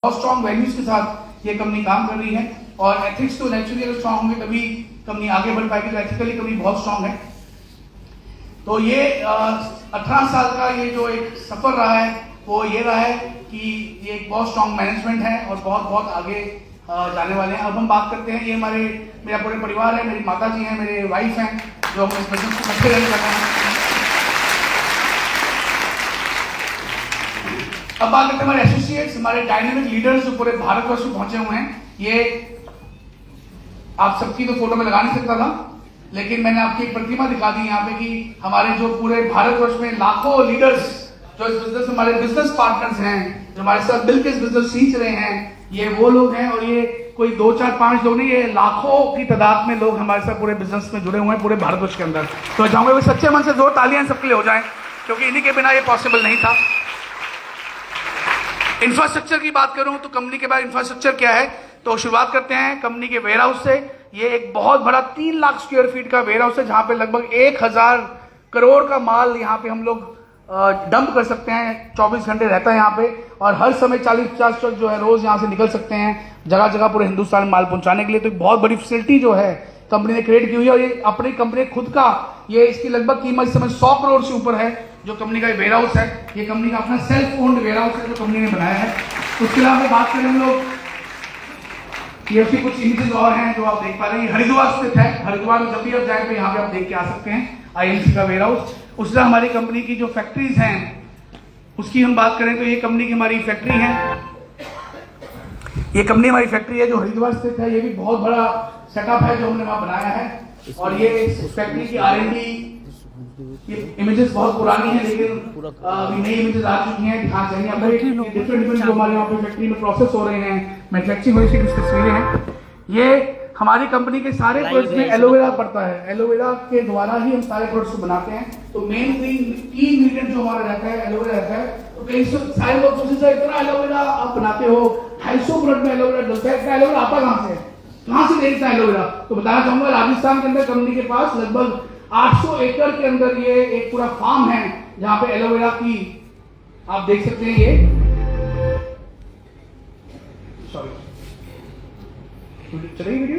बहुत strong values के साथ ये कंपनी काम कर रही है और एथिक्स तो नेचुरली अगर स्ट्रॉन्ग होंगे तभी कंपनी आगे बढ़ पाएगी। तो एथिकली कंपनी बहुत स्ट्रॉन्ग है। तो ये 18 साल का ये जो एक सफर रहा है वो ये रहा है कि ये एक बहुत स्ट्रॉन्ग मैनेजमेंट है और बहुत आगे जाने वाले हैं। अब हम बात करते हैं, ये मेरा पूरे परिवार है, मेरी माता जी हैं, मेरे वाइफ हैं जो हम इस बिजनेस को अच्छे रन कर रहे हैं। अब बात करते हैं हमारे एसोसिएट्स, हमारे डायनेमिक लीडर्स जो पूरे भारतवर्ष में पहुंचे हुए हैं। ये आप सबकी तो फोटो में लगा नहीं सकता था, लेकिन मैंने आपकी एक प्रतिमा दिखा दी यहाँ पे कि हमारे जो पूरे भारतवर्ष में लाखों लीडर्स जो इस बिजनेस हमारे बिजनेस पार्टनर्स हैं, जो हमारे साथ मिलकर इस बिजनेस सींच रहे हैं, ये वो लोग हैं। और ये कोई 2 4 5 लोग नहीं, ये लाखों की तादाद में लोग हमारे साथ पूरे बिजनेस में जुड़े हुए हैं पूरे भारतवर्ष के अंदर। तो चाहूंगा वो सच्चे मन से 2 तालियां सबके लिए हो जाएं, क्योंकि इन्हीं के बिना ये पॉसिबल नहीं था। इंफ्रास्ट्रक्चर की बात करूं तो कंपनी के बाद इंफ्रास्ट्रक्चर क्या है, तो शुरुआत करते हैं कंपनी के वेयर हाउस से। ये एक बहुत बड़ा 3 लाख स्क्वायर फीट का वेयर हाउस है, जहां पे लगभग 1000 करोड़ का माल यहाँ पे हम लोग डंप कर सकते हैं। 24 घंटे रहता है यहाँ पे और हर समय 40-50 ट्रक जो है रोज यहाँ से निकल सकते हैं जगह जगह पूरे हिंदुस्तान में माल पहुंचाने के लिए। तो एक बहुत बड़ी फैसिलिटी जो है कंपनी ने क्रिएट की हुई है और ये अपनी कंपनी खुद का, ये इसकी लगभग कीमत इस समय 100 करोड़ से ऊपर है जो कंपनी का वेयर हाउस है। ये कंपनी का अपना सेल्फ ओन्ड वेयर हाउस है जो कंपनी ने बनाया है। उसके अलावा बात करें हम लोग, ये उसकी कुछ इमेजेस और हैं जो आप देख पा रहे हैं। हरिद्वार स्थित है, हरिद्वार में जब भी आप जाए तो यहाँ पे आप देख के आ सकते हैं आईएमसी का वेयर हाउस। उससे हमारी कंपनी की जो फैक्ट्रीज हैं उसकी हम बात करें तो ये कंपनी की हमारी फैक्ट्री है, ये कंपनी हमारी फैक्ट्री है जो हरिद्वार स्थित है। ये भी बहुत बड़ा सेटअप है जो हमने वहां बनाया है। और ये फैक्ट्री की R&D, ये इमेजेस बहुत पुरानी है लेकिन अभी नई इमेजेस आ चुकी हैं, दिखा चाहिए आपको। डिफरेंट जो हमारे यहाँ पे फैक्ट्री में प्रोसेस हो रहे हैं, मैन्युफैक्चरिंग हो रही है, कुछ तस्वीरें हैं। ये हमारी कंपनी के सारे प्रोडक्ट्स में एलोवेरा पड़ता है, एलोवेरा के द्वारा ही हम सारे प्रोडक्ट्स को बनाते हैं। तो मेन 3 इंग्रेडिएंट जो हमारा रहता है एलोवेरा रहता है। तो कई सारे लोग सोचते हैं इतना एलोवेरा आप बनाते हो, 250 प्रोडक्ट में एलोवेरा डलता है, इतना एलोवेरा आता कहाँ से, कहाँ से देखता है एलोवेरा? तो बताना चाहूंगा राजस्थान के अंदर कंपनी के पास लगभग 800 एकड़ के अंदर ये एक पूरा फार्म है जहां पे एलोवेरा की आप देख सकते हैं। ये सॉरी चलेगी वीडियो,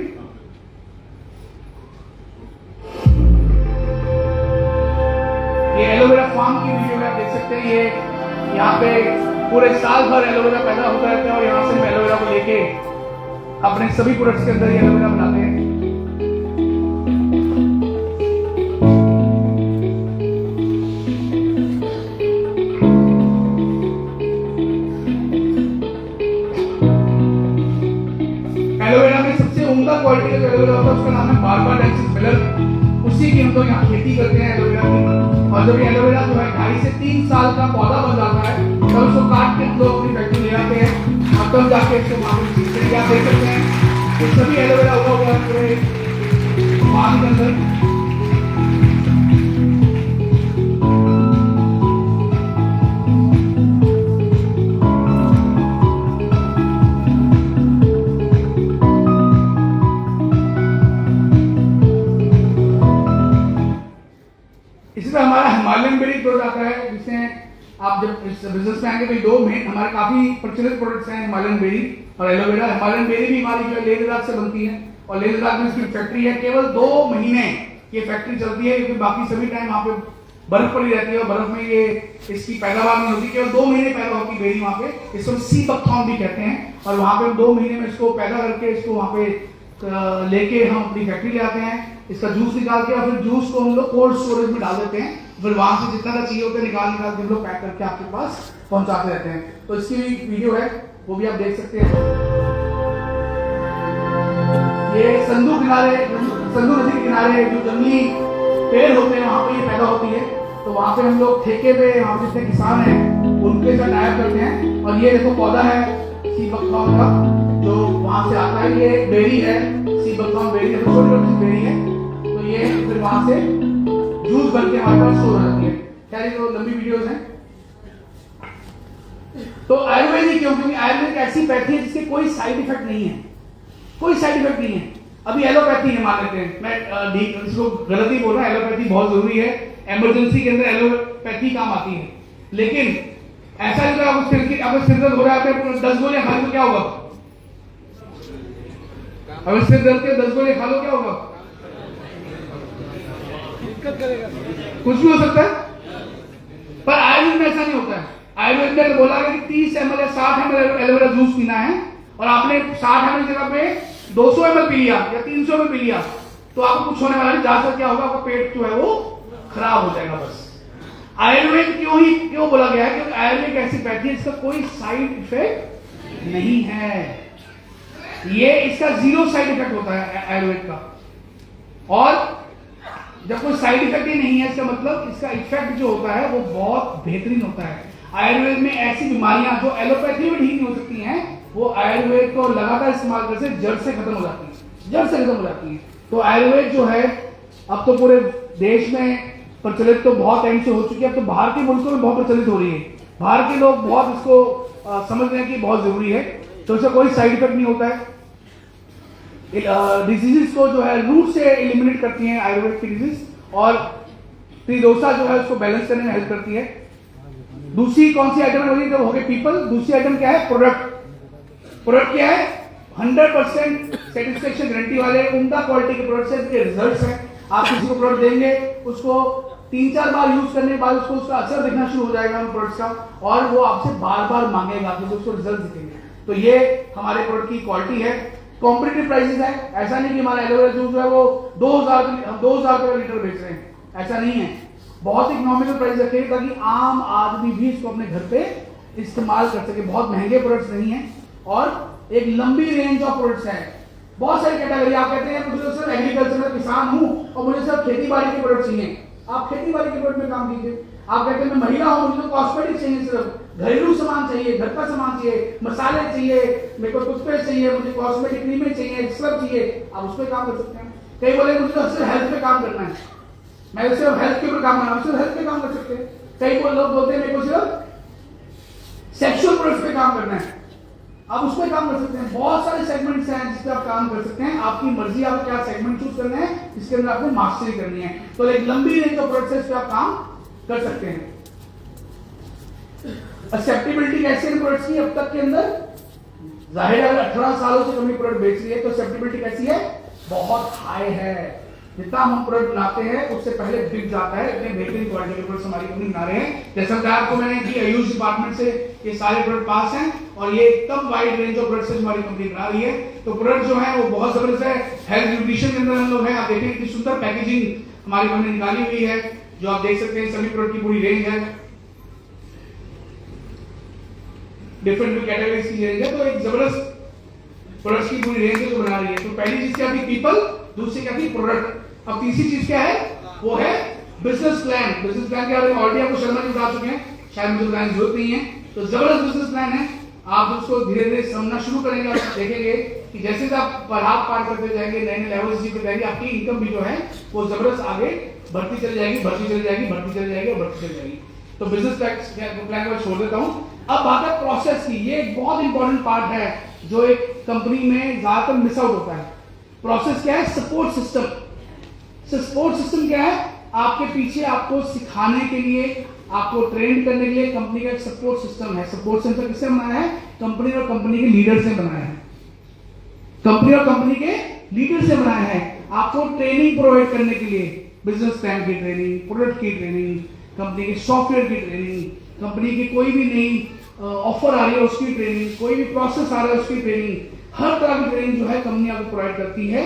ये एलोवेरा फार्म की वीडियो में आप देख सकते हैं। ये यहाँ पे पूरे साल भर एलोवेरा पैदा होता रहता है और यहाँ से हम एलोवेरा को लेके अपने सभी प्रोडक्ट्स के अंदर ये एलोवेरा बनाते हैं। एलोवेरा में सबसे उम्दा क्वालिटी का एलोवेरा होता है उसका नाम है बारबाडेंसिस मिलर। उसी की हम लोग यहाँ खेती करते हैं एलोवेरा की। और जब ये एलोवेरा जो है 2.5 से 3 साल का पौधा बन जाता है तब उसको काट के लोग अपनी फैक्ट्री ले आते हैं और तब जाके इसको वहां पे बेचते हैं। आप देख सकते हैं ये सभी एलोवेरा हुआ है पूरे फार्म के अंदर। हमारा हिमालयन बेरी प्रोडक्ट आता है, जिससे आप जब इस बिजनेस में आएंगे तो 2 मेन हमारे काफी प्रचलित प्रोडक्ट्स हैं, हिमालयन बेरी और एलोवेरा। हिमालयन बेरी भी हमारी जो लेह लद्दाख से बनती है और लेह लद्दाख में इसकी फैक्ट्री है। केवल 2 महीने ये फैक्ट्री चलती है क्योंकि बाकी सभी टाइम वहाँ पे बर्फ पड़ी रहती है और बर्फ में ये इसकी पैदावार नहीं होती। केवल 2 महीने पैदा होती बेरी वहाँ पे, इसको सी बकथॉर्न भी कहते हैं। और वहाँ पे 2 महीने में इसको पैदा करके इसको वहाँ पे लेके हम अपनी फैक्ट्री ले आते हैं, इसका जूस निकाल के और फिर जूस को हम लोग कोल्ड स्टोरेज में डाल देते हैं। फिर वहां से जितना चाहिए होता है निकाल के हम लोग पैक करके आपके पास पहुंचाते रहते हैं। तो इसकी वीडियो है वो भी आप देख सकते हैं। ये संधू नदी के किनारे जो जंगली पेड़ होते हैं वहां पे ये पैदा होती है। तो वहां पे हम लोग ठेके पे वहां जितने किसान हैं उनके साथ टाइप करते हैं। और ये देखो पौधा है सी बकथॉर्न का जो वहां से आता है, ये बेरी है सी बकथॉर्न बेरी, छोटी बेरी है। तो ये फिर वहां से जूस बन के हमारे पास स्टोर हो जाती है। खैर तो लंबी वीडियोस हैं। तो आयुर्वेदिक क्यों? क्योंकि आयुर्वेदिक ऐसी पैथी है जिसके कोई साइड इफेक्ट नहीं है, कोई साइड इफेक्ट नहीं है। अभी एलोपैथी है मान लेते हैं, मैं इसको गलत ही बोल रहा हूं, एलोपैथी बहुत जरूरी है, इमरजेंसी के अंदर एलोपैथी काम आती है। लेकिन ऐसा नहीं आपको सिर दर्द हो रहा है 10 गोलियां खा लो क्या होगा? अब सिर दर्द के 10 गोले खा लो, क्या होगा? दिक्कत करेगा, कुछ भी हो सकता है। पर आयुर्वेद में ऐसा नहीं होता है। आयुर्वेद में बोला है कि 30 ml या 60 ml एलोवेरा जूस पीना है, और आपने 60 ml जगह पे 200 ml पी लिया या 300 ml पी लिया, तो आपको कुछ होने वाला नहीं। ज्यादा क्या होगा, आपका पेट जो है वो खराब हो जाएगा बस। आयुर्वेद क्यों बोला गया है? क्योंकि आयुर्वेद एक ऐसी पैथी है इसका कोई साइड इफेक्ट नहीं है। ये इसका 0 साइड इफेक्ट होता है आयुर्वेद का। और जब कोई साइड इफेक्ट ही नहीं है, इसका मतलब इसका इफेक्ट जो होता है वो बहुत बेहतरीन होता है। आयुर्वेद में ऐसी बीमारियां जो एलोपैथी में ठीक नहीं हो सकती हैं, वो आयुर्वेद को लगातार इस्तेमाल करने से जड़ से खत्म हो जाती है, जड़ से खत्म हो जाती है। तो आयुर्वेद जो है अब तो पूरे देश में प्रचलित तो बहुत टाइम से हो चुकी है, अब तो बाहर के मुल्कों में बहुत प्रचलित हो रही है। बाहर के लोग बहुत इसको समझ रहे हैं कि बहुत जरूरी है। तो इसका कोई साइड इफेक्ट नहीं होता है। डिजीजेस को जो है रूट से एलिमिनेट करती है आयुर्वेद की डिजीज, और त्रिदोषा जो है उसको बैलेंस करने में हेल्प करती है। दूसरी कौन सी आइटम होगी? जब हो गए पीपल, दूसरी आइटम क्या है? प्रोडक्ट। प्रोडक्ट क्या है? 100% सेटिस्फेक्शन गारंटी वाले उम्दा क्वालिटी के प्रोडक्ट्स हैं, इसके रिजल्ट्स हैं। आप किसी को प्रोडक्ट देंगे, उसको 3-4 बार यूज करने के बाद उसको उसका असर दिखना शुरू हो जाएगा उन प्रोडक्ट्स का, और वो आपसे बार बार मांगेगा क्योंकि उसको रिजल्ट दिखेंगे। तो ये हमारे प्रोडक्ट की क्वालिटी है। कॉम्पिटिटिव प्राइसेस है, ऐसा नहीं कि हमारा एलोवेरा जूस जो है वो 2000 रुपए लीटर बेच रहे हैं, ऐसा नहीं है। बहुत इकोनॉमिकल प्राइस रखे ताकि आम आदमी भी इसको अपने घर पे इस्तेमाल कर सके। बहुत महंगे प्रोडक्ट्स नहीं है, और एक लंबी रेंज ऑफ प्रोडक्ट्स हैं। बहुत सारी कैटेगरी। आप कहते हैं मुझे सिर्फ एग्रीकल्चर में किसान हूं और मुझे सिर्फ खेती बाड़ी के प्रोडक्ट चाहिए, आप खेती बाड़ी के प्रोडक्ट में काम कीजिए। आप कहते हैं मैं महिला हूं, मुझे तो कॉस्मेटिक चाहिए, सिर्फ घरेलू सामान चाहिए, घर का सामान चाहिए, मसाले चाहिए, मेरे को टूथपेस्ट चाहिए, मुझे कॉस्मेटिक क्रीमें चाहिए, स्क्रब चाहिए, आप उस पर काम कर सकते हैं। कई बोले मुझे तो सिर्फ हेल्थ पे काम करना है, मैं सिर्फ हेल्थ के ऊपर काम करना, सिर्फ हेल्थ पे काम कर सकते हैं। कई लोग बोलते हैं मेरे को सिर्फ सेक्सुअल प्रोडक्ट्स पे काम करना है, आप उस पर काम कर सकते हैं। बहुत सारे सेगमेंट्स हैं जिस पे आप काम कर सकते हैं, आपकी मर्जी आप क्या सेगमेंट चूज करना है, इसके अंदर आपको मास्टरी करनी है। तो एक लंबी रेंज ऑफ प्रोडक्ट्स पे आप काम कर सकते हैं। एक्सेप्टेबिलिटी कैसी है प्रोडक्ट्स की अब तक के अंदर? जाहिर है, अगर 18 सालों से कंपनी प्रोडक्ट बेच रही है तो एक्सेप्टेबिलिटी कैसी है? बहुत हाई है। जितना हम प्रोडक्ट बनाते हैं उससे पहले बिक जाता है। इतने बेहतरीन क्वालिटी के प्रोडक्ट्स हमारी कंपनी बना रहे हैं। जैसा बताया आपको मैंने कि आयुष डिपार्टमेंट से ये सारे प्रोडक्ट पास हैं, और ये एकदम वाइड रेंज ऑफ प्रोडक्ट्स हमारी कंपनी बना रही है। तो प्रोडक्ट जो है वो बहुत जबरदस्त है। हेल्थ न्यूट्रिशन के अंदर हम लोग हैं। आप देखें कितनी सुंदर पैकेजिंग हमारी कंपनी निकाली हुई है, जो आप देख सकते हैं। सभी प्रोडक्ट की पूरी रेंज है, डिफरेंट कैटेगरीज की रेंज है। तो एक जबरदस्त प्रोडक्ट्स की पूरी रेंज जो बना रही है। तो पहली चीज क्या थी? पीपल। दूसरी क्या थी? प्रोडक्ट। अब तीसरी चीज क्या है? वो है बिजनेस प्लान। बिजनेस प्लान के बारे में ऑलरेडी आपको शर्मा जी बता चुके हैं, शायद मुझे बताने की जरूरत नहीं है। तो जबरदस्त बिजनेस प्लान है। आप उसको धीरे धीरे समझना शुरू करेंगे, आप देखेंगे कि जैसे आप पढ़ाई पार करते जाएंगे, नए नए लेवल्स पे जाएंगे, आपकी इनकम भी जो है वो जबरदस्त आगे बढ़ती चली जाएगी, बढ़ती चली जाएगी, बढ़ती चली जाएगी और बढ़ती चली जाएगी। तो बिजनेस प्लान को छोड़ देता हूं। अब बात है प्रोसेस की। ये एक बहुत इंपॉर्टेंट पार्ट है जो एक कंपनी में ज्यादातर मिस आउट होता है। प्रोसेस क्या है? Support system. सपोर्ट सिस्टम क्या है? आपके पीछे आपको सिखाने के लिए, आपको ट्रेन करने के लिए कंपनी का एक सपोर्ट सिस्टम है। सपोर्ट सिस्टम किससे बनाया है? कंपनी और कंपनी के लीडर से बनाया है। कंपनी और कंपनी के लीडर से बनाया है। आपको ट्रेनिंग प्रोवाइड करने के लिए, बिजनेस प्लान की ट्रेनिंग, प्रोडक्ट की ट्रेनिंग, कंपनी के सॉफ्टवेयर की ट्रेनिंग, कंपनी की कोई भी नई ऑफर आ रही है उसकी ट्रेनिंग, कोई भी प्रोसेस आ रहा है उसकी ट्रेनिंग, हर तरह की ट्रेनिंग जो है कंपनी आपको प्रोवाइड करती है।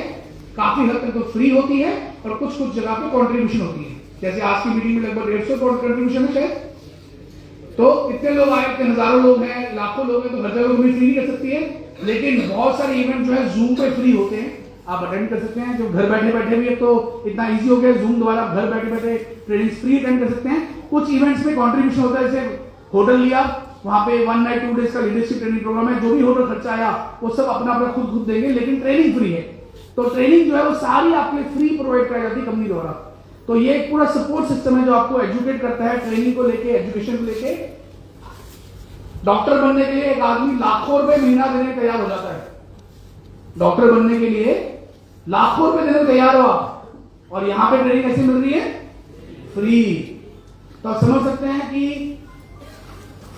काफी हद तक तो फ्री होती है और कुछ कुछ जगह पे कंट्रीब्यूशन होती है। जैसे आज की मीटिंग में लगभग 150 कंट्रीब्यूशन है शायद। तो इतने लोग आए, इतने हजारों लोग हैं, लाखों लोग हैं, तो हर जगह फ्री नहीं कर सकती है। लेकिन बहुत सारे इवेंट जो है जूम पे फ्री होते हैं, आप अटेंड कर सकते हैं। जो घर बैठे बैठे भी, अब तो इतना इजी हो गया जूम द्वारा घर बैठे बैठे ट्रेनिंग फ्री अटेंड कर सकते हैं। कुछ इवेंट्स में कंट्रीब्यूशन होता है, जैसे होटल लिया, वहां पे 1 नाइट 2 डेज का लीडरशिप ट्रेनिंग प्रोग्राम है, जो भी होटल खर्चा आया वो सब अपना अपना खुद देंगे, लेकिन ट्रेनिंग फ्री है। तो ट्रेनिंग जो है वो सारी आपके फ्री प्रोवाइड कराई जाती है कंपनी द्वारा। तो ये एक पूरा सपोर्ट सिस्टम है जो आपको एजुकेट करता है, ट्रेनिंग को लेके, एजुकेशन को लेके। डॉक्टर बनने के लिए एक आदमी लाखों रुपए महीना देने को तैयार हो जाता है। डॉक्टर बनने के लिए लाखों रुपए देने को तैयार हुआ, और यहां पे ट्रेनिंग कैसे मिल रही है? फ्री। तो आप समझ सकते हैं कि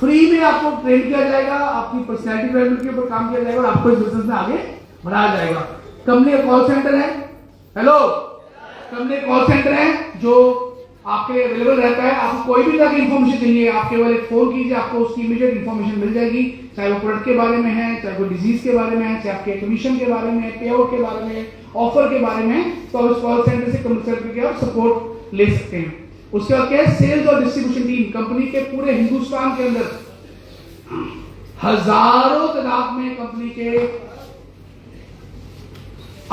फ्री में आपको ट्रेन किया जाएगा, आपकी पर्सनैलिटी डेवलपमेंट के ऊपर काम किया जाएगा और आपको इस बिजनेस में आगे बढ़ाया जाएगा। कंपनी का कॉल सेंटर है, हेलो, कंपनी का कॉल सेंटर है जो आपके लिए अवेलेबल रहता है। आपको कोई भी तरह की इन्फॉर्मेशन चाहिए, आप केवल एक फोन कीजिए, आपको उसकी इमीडिएट इन्फॉर्मेशन मिल जाएगी, चाहे वो प्रोडक्ट के बारे में है, चाहे वो डिजीज के बारे में है, चाहे आपके कमीशन के बारे में, पे आउट के बारे में, ऑफर के बारे में। तो उस कॉल सेंटर से कंसल्ट करके आप सपोर्ट ले सकते हैं। उसके बाद क्या है, सेल्स और डिस्ट्रीब्यूशन टीम। कंपनी के पूरे हिंदुस्तान के अंदर हजारों तादाद में कंपनी के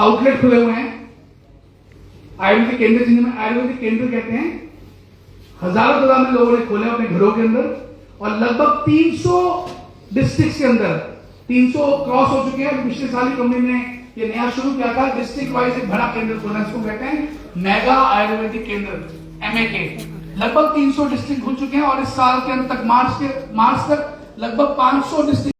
आउटलेट खुले हुए हैं। आयुर्वेदिक केंद्र, जिन्हें आयुर्वेदिक केंद्र कहते हैं, हजारों तादाद में लोगों ने खोले अपने घरों के अंदर और लगभग 300 डिस्ट्रिक्ट के अंदर 300 क्रॉस हो चुके हैं। पिछले साल ही कंपनी ने ये नया शुरू किया था, डिस्ट्रिक्ट वाइज एक बड़ा केंद्र खोलना, इसको कहते हैं मेगा आयुर्वेदिक केंद्र, MAK। लगभग 300 डिस्ट्रिक्ट खुल चुके हैं और इस साल के अंत तक मार्च तक लगभग 500 डिस्ट्रिक्ट